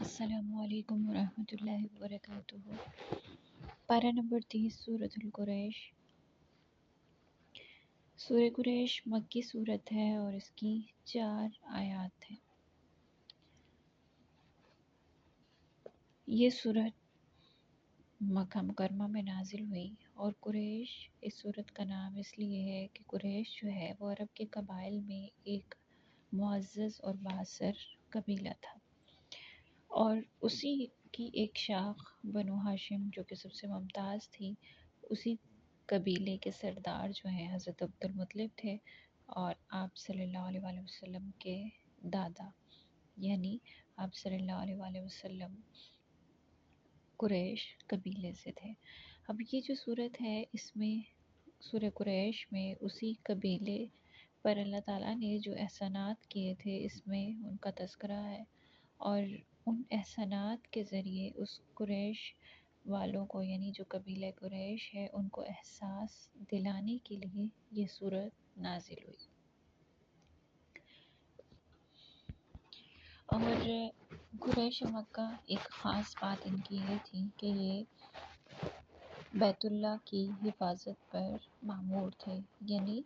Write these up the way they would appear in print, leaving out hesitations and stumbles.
السلام علیکم ورحمۃ اللہ وبرکاتہ۔ پارہ نمبر 30 سورۃ القریش۔ سورہ قریش مکی سورت ہے اور اس کی 4 آیات ہیں۔ یہ سورت مکہ مکرمہ میں نازل ہوئی اور قریش اس سورت کا نام اس لیے ہے کہ قریش جو ہے وہ عرب کے قبائل میں ایک معزز اور بااثر قبیلہ تھا، اور اسی کی ایک شاخ بنو ہاشم جو کہ سب سے ممتاز تھی، اسی قبیلے کے سردار جو ہیں حضرت عبد المطلب تھے، اور آپ صلی اللہ علیہ وآلہ وسلم کے دادا، یعنی آپ صلی اللہ علیہ وآلہ وسلم قریش قبیلے سے تھے۔ اب یہ جو صورت ہے اس میں سورہ قریش میں اسی قبیلے پر اللہ تعالیٰ نے جو احسانات کیے تھے اس میں ان کا تذکرہ ہے، اور ان احسانات کے ذریعے اس قریش والوں کو، یعنی جو قبیلہ قریش ہے، ان کو احساس دلانے کے لیے یہ سورت نازل ہوئی۔ اور قریش مکہ ایک خاص بات ان کی یہ تھی کہ یہ بیت اللہ کی حفاظت پر مامور تھے، یعنی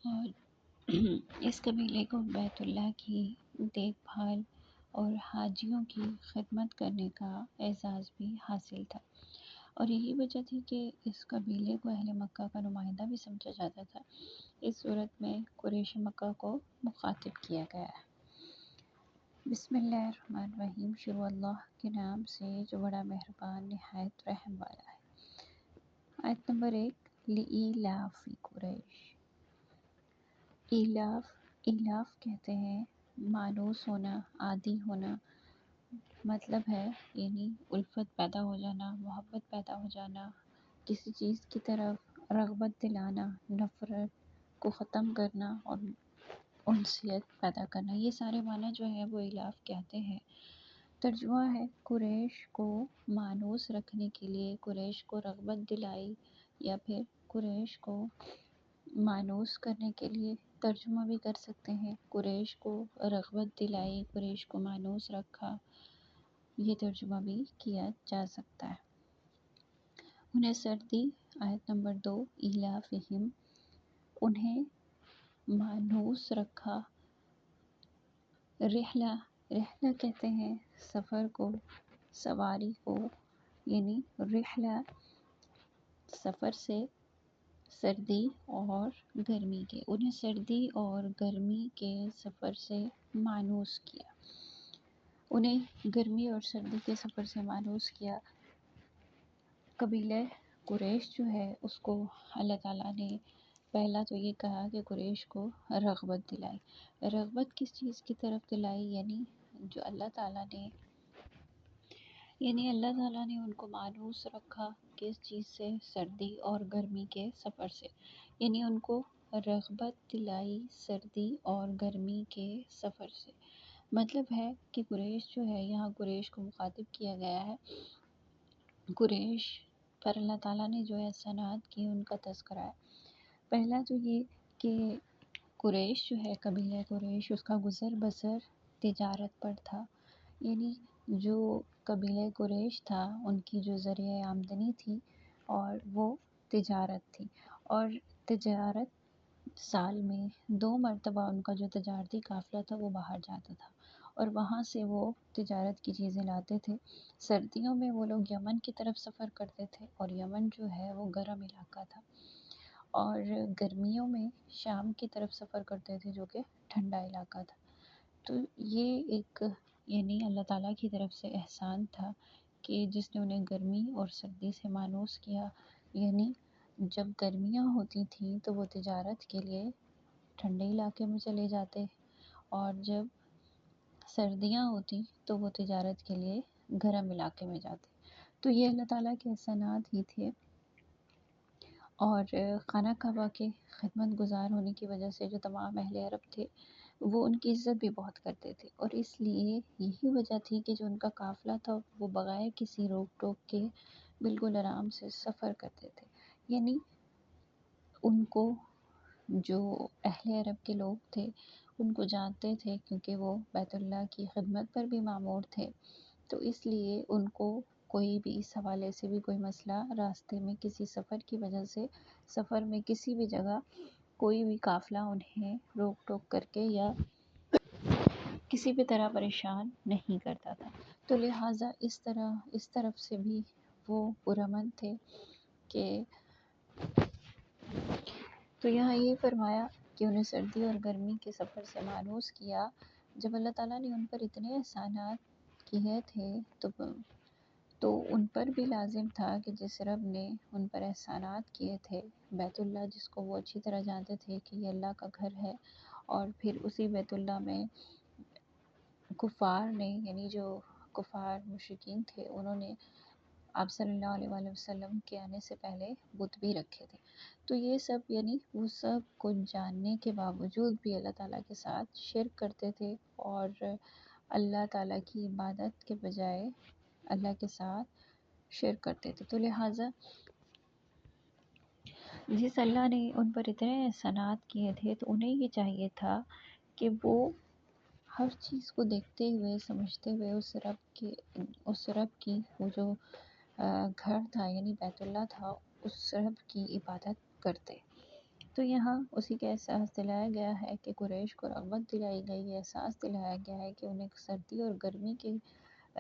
اور اس قبیلے کو بیت اللہ کی دیکھ بھال اور حاجیوں کی خدمت کرنے کا اعزاز بھی حاصل تھا، اور یہی وجہ تھی کہ اس قبیلے کو اہل مکہ کا نمائندہ بھی سمجھا جاتا تھا۔ اس صورت میں قریش مکہ کو مخاطب کیا گیا ہے۔ بسم اللہ الرحمن الرحیم، شروع اللہ کے نام سے جو بڑا مہربان نہایت رحم والا ہے۔ آیت نمبر 1، لإیلاف قریش۔ ایلاف کہتے ہیں مانوس ہونا، عادی ہونا، مطلب ہے یعنی الفت پیدا ہو جانا، محبت پیدا ہو جانا، کسی چیز کی طرف رغبت دلانا، نفرت کو ختم کرنا اور انسیت پیدا کرنا، یہ سارے معنی جو ہے وہ ایلاف کہتے ہیں۔ ترجمہ ہے قریش کو مانوس رکھنے کے لیے قریش کو رغبت دلائی، یا پھر قریش کو مانوس کرنے کے لیے ترجمہ بھی کر سکتے ہیں، قریش کو رغبت دلائی، قریش کو مانوس رکھا، یہ ترجمہ بھی کیا جا سکتا ہے۔ انہیں سردی، آیت نمبر 2، ایلافہم، انہیں مانوس رکھا۔ رحلہ کہتے ہیں سفر کو، سواری کو، یعنی رحلہ سفر سے سردی اور گرمی کے، انہیں سردی اور گرمی کے سفر سے مانوس کیا، انہیں گرمی اور سردی کے سفر سے مانوس کیا۔ قبیلہ قریش جو ہے اس کو اللہ تعالیٰ نے پہلا تو یہ کہا کہ قریش کو رغبت دلائی۔ رغبت کس چیز کی طرف دلائی؟ یعنی جو اللہ تعالیٰ نے ان کو مانوس رکھا کس چیز سے؟ سردی اور گرمی کے سفر سے، یعنی ان کو رغبت دلائی سردی اور گرمی کے سفر سے۔ مطلب ہے کہ قریش جو ہے، یہاں قریش کو مخاطب کیا گیا ہے، قریش پر اللہ تعالیٰ نے جو احسانات کیے ان کا تذکرہ ہے۔ پہلا تو یہ کہ قریش جو ہے، قبیلہ قریش، اس کا گزر بسر تجارت پر تھا، یعنی جو قبیلہ قریش تھا ان کی جو ذریعہ آمدنی تھی اور وہ تجارت تھی، اور تجارت سال میں 2 مرتبہ ان کا جو تجارتی قافلہ تھا وہ باہر جاتا تھا، اور وہاں سے وہ تجارت کی چیزیں لاتے تھے۔ سردیوں میں وہ لوگ یمن کی طرف سفر کرتے تھے، اور یمن جو ہے وہ گرم علاقہ تھا، اور گرمیوں میں شام کی طرف سفر کرتے تھے جو کہ ٹھنڈا علاقہ تھا۔ تو یہ ایک یعنی اللہ تعالیٰ کی طرف سے احسان تھا کہ جس نے انہیں گرمی اور سردی سے مانوس کیا، یعنی جب گرمیاں ہوتی تھیں تو وہ تجارت کے لیے ٹھنڈے علاقے میں چلے جاتے، اور جب سردیاں ہوتی تو وہ تجارت کے لیے گرم علاقے میں جاتے۔ تو یہ اللہ تعالیٰ کے احسانات ہی تھے، اور خانہ کعبہ کے خدمت گزار ہونے کی وجہ سے جو تمام اہل عرب تھے وہ ان کی عزت بھی بہت کرتے تھے، اور اس لیے یہی وجہ تھی کہ جو ان کا قافلہ تھا وہ بغیر کسی روک ٹوک کے بالکل آرام سے سفر کرتے تھے، یعنی ان کو جو اہل عرب کے لوگ تھے ان کو جانتے تھے کیونکہ وہ بیت اللہ کی خدمت پر بھی مامور تھے، تو اس لیے ان کو کوئی بھی اس حوالے سے بھی کوئی مسئلہ راستے میں کسی سفر کی وجہ سے، سفر میں کسی بھی جگہ کوئی بھی قافلہ انہیں روک ٹوک کر کے یا کسی بھی طرح پریشان نہیں کرتا تھا، تو لہٰذا اس طرف سے بھی وہ پرامن تھے کہ تو یہاں یہ فرمایا کہ انہیں سردی اور گرمی کے سفر سے مانوس کیا جب اللہ تعالیٰ نے ان پر اتنے احسانات کیے تھے تو ان پر بھی لازم تھا کہ جس رب نے ان پر احسانات کیے تھے، بیت اللہ جس کو وہ اچھی طرح جانتے تھے کہ یہ اللہ کا گھر ہے، اور پھر اسی بیت اللہ میں کفار نے، یعنی جو کفار مشرکین تھے، انہوں نے آپ صلی اللہ علیہ وآلہ وسلم کے آنے سے پہلے بت بھی رکھے تھے، تو یہ سب یعنی وہ سب کچھ جاننے کے باوجود بھی اللہ تعالیٰ کے ساتھ شرک کرتے تھے، اور اللہ تعالیٰ کی عبادت کے بجائے اللہ کے ساتھ شرک کرتے تھے، تو لہٰذا جس اللہ نے ان پر اتنے احسانات کیے تھے تو انہیں یہ چاہیے تھا کہ وہ ہر چیز کو دیکھتے ہوئے سمجھتے ہوئے اس رب کی وہ جو گھر تھا یعنی بیت اللہ تھا، اس رب کی عبادت کرتے۔ تو یہاں اسی کا احساس دلایا گیا ہے کہ قریش کو رغبت دلائی گئی، احساس دلایا گیا ہے کہ انہیں سردی اور گرمی کے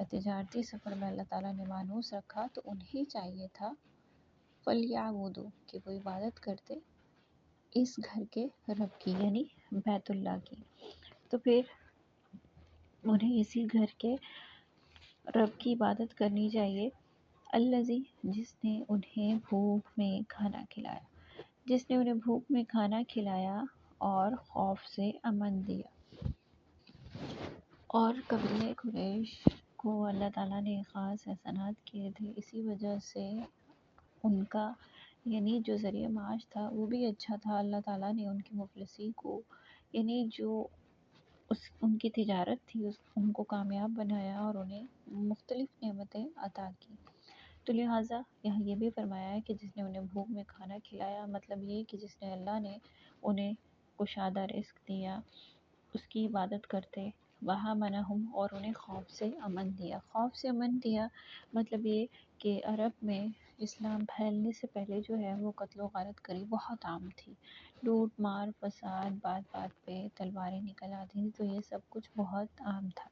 تجارتی سفر میں اللہ تعالیٰ نے مانوس رکھا، تو انہیں چاہیے تھا فَلْيَعْبُدُوا کہ وہ عبادت کرتے اس گھر کے رب کی یعنی بیت اللہ کی، تو پھر انہیں اسی گھر کے رب کی عبادت کرنی چاہیے، الذی جس نے انہیں بھوک میں کھانا کھلایا، جس نے انہیں بھوک میں کھانا کھلایا اور خوف سے امن دیا۔ اور قبیلہ قریش کو اللہ تعالیٰ نے خاص احسانات کیے تھے، اسی وجہ سے ان کا یعنی جو ذریعہ معاش تھا وہ بھی اچھا تھا، اللہ تعالیٰ نے ان کی مفلسی کو یعنی جو ان کی تجارت تھی ان کو کامیاب بنایا اور انہیں مختلف نعمتیں عطا کی، تو لہٰذا یہاں یہ بھی فرمایا ہے کہ جس نے انہیں بھوک میں کھانا کھلایا، مطلب یہ کہ جس نے اللہ نے انہیں کشادہ رزق دیا، اس کی عبادت کرتے، وہاں منہم اور انہیں خوف سے امن دیا۔ خوف سے امن دیا مطلب یہ کہ عرب میں اسلام پھیلنے سے پہلے جو ہے وہ قتل و غارت کری بہت عام تھی، لوٹ مار فساد، بات بات پہ تلواریں نکل آتی تھیں، تو یہ سب کچھ بہت عام تھا،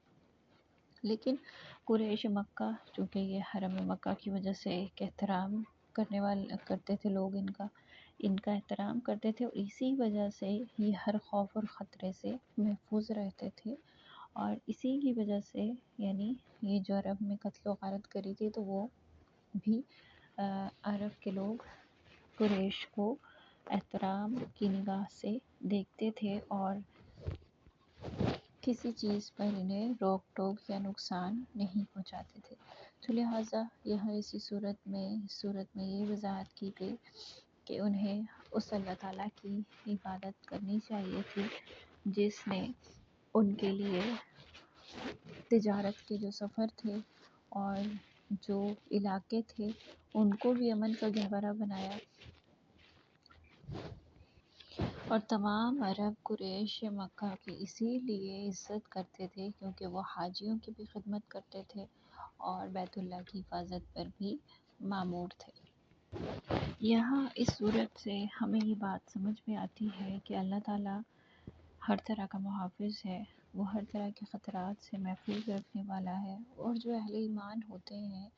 لیکن قریش مکہ چونکہ یہ حرم مکہ کی وجہ سے ایک احترام کرتے تھے لوگ، ان کا احترام کرتے تھے، اور اسی وجہ سے یہ ہر خوف اور خطرے سے محفوظ رہتے تھے، اور اسی کی وجہ سے یعنی یہ جو عرب میں قتل و غارت کری تھی تو وہ بھی عرب کے لوگ قریش کو احترام کی نگاہ سے دیکھتے تھے اور کسی چیز پر انہیں روک ٹوک یا نقصان نہیں پہنچاتے تھے، تو لہٰذا یہاں اس صورت میں یہ وضاحت کی گئی کہ انہیں اس اللہ تعالیٰ کی عبادت کرنی چاہیے تھی جس نے ان کے لیے تجارت کے جو سفر تھے اور جو علاقے تھے ان کو بھی امن کا گہوارہ بنایا، اور تمام عرب قریش مکہ کی اسی لیے عزت کرتے تھے کیونکہ وہ حاجیوں کی بھی خدمت کرتے تھے اور بیت اللہ کی حفاظت پر بھی مامور تھے۔ یہاں اس صورت سے ہمیں یہ بات سمجھ میں آتی ہے کہ اللہ تعالیٰ ہر طرح کا محافظ ہے، وہ ہر طرح کے خطرات سے محفوظ رکھنے والا ہے، اور جو اہل ایمان ہوتے ہیں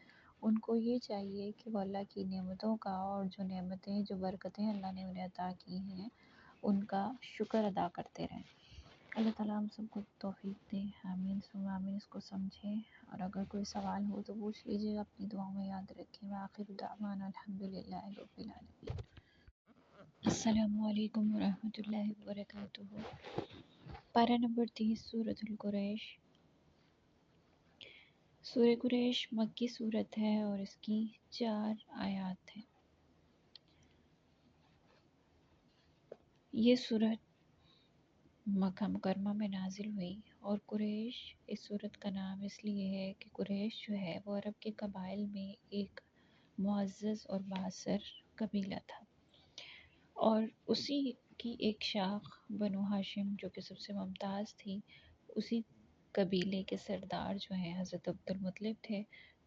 ان کو یہ چاہیے کہ وہ اللہ کی نعمتوں کا اور جو نعمتیں جو برکتیں اللہ نے انہیں عطا کی ہیں ان کا شکر ادا کرتے رہیں۔ اللہ تعالیٰ ہم سب کو توفیق دے، آمین ثم آمین، اس کو سمجھیں، اور اگر کوئی سوال ہو تو پوچھ لیجیے، اپنی دعاؤں میں یاد رکھیں۔ وآخر دعوانا الحمدللہ رب العالمین۔ السلام علیکم ورحمۃ اللہ وبرکاتہ۔ پارہ نمبر 30 سورۃ القریش۔ سورہ قریش مکی سورت ہے اور اس کی 4 آیات ہیں۔ یہ سورت مکہ مکرمہ میں نازل ہوئی، اور قریش اس سورت کا نام اس لیے ہے کہ قریش جو ہے وہ عرب کے قبائل میں ایک معزز اور بااثر قبیلہ تھا، اور اسی کی ایک شاخ بنو ہاشم جو کہ سب سے ممتاز تھی، اسی قبیلے کے سردار جو ہیں حضرت عبد المطلب تھے،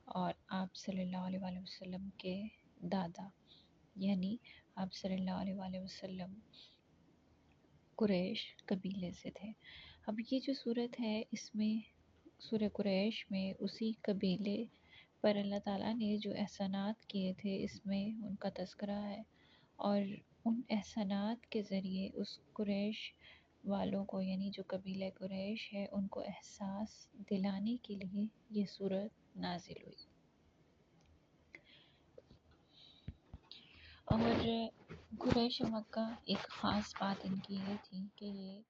اور آپ صلی اللہ علیہ وآلہ وسلم کے دادا، یعنی آپ صلی اللہ علیہ وآلہ وسلم قریش قبیلے سے تھے۔ اب یہ جو صورت ہے، اس میں سورہ قریش میں اسی قبیلے پر اللہ تعالیٰ نے جو احسانات کیے تھے اس میں ان کا تذکرہ ہے، اور ان احسانات کے ذریعے اس قریش والوں کو، یعنی جو قبیلہ قریش ہے، ان کو احساس دلانے کے لیے یہ صورت نازل ہوئی۔ اور قریش مکہ ایک خاص بات ان کی یہ تھی کہ یہ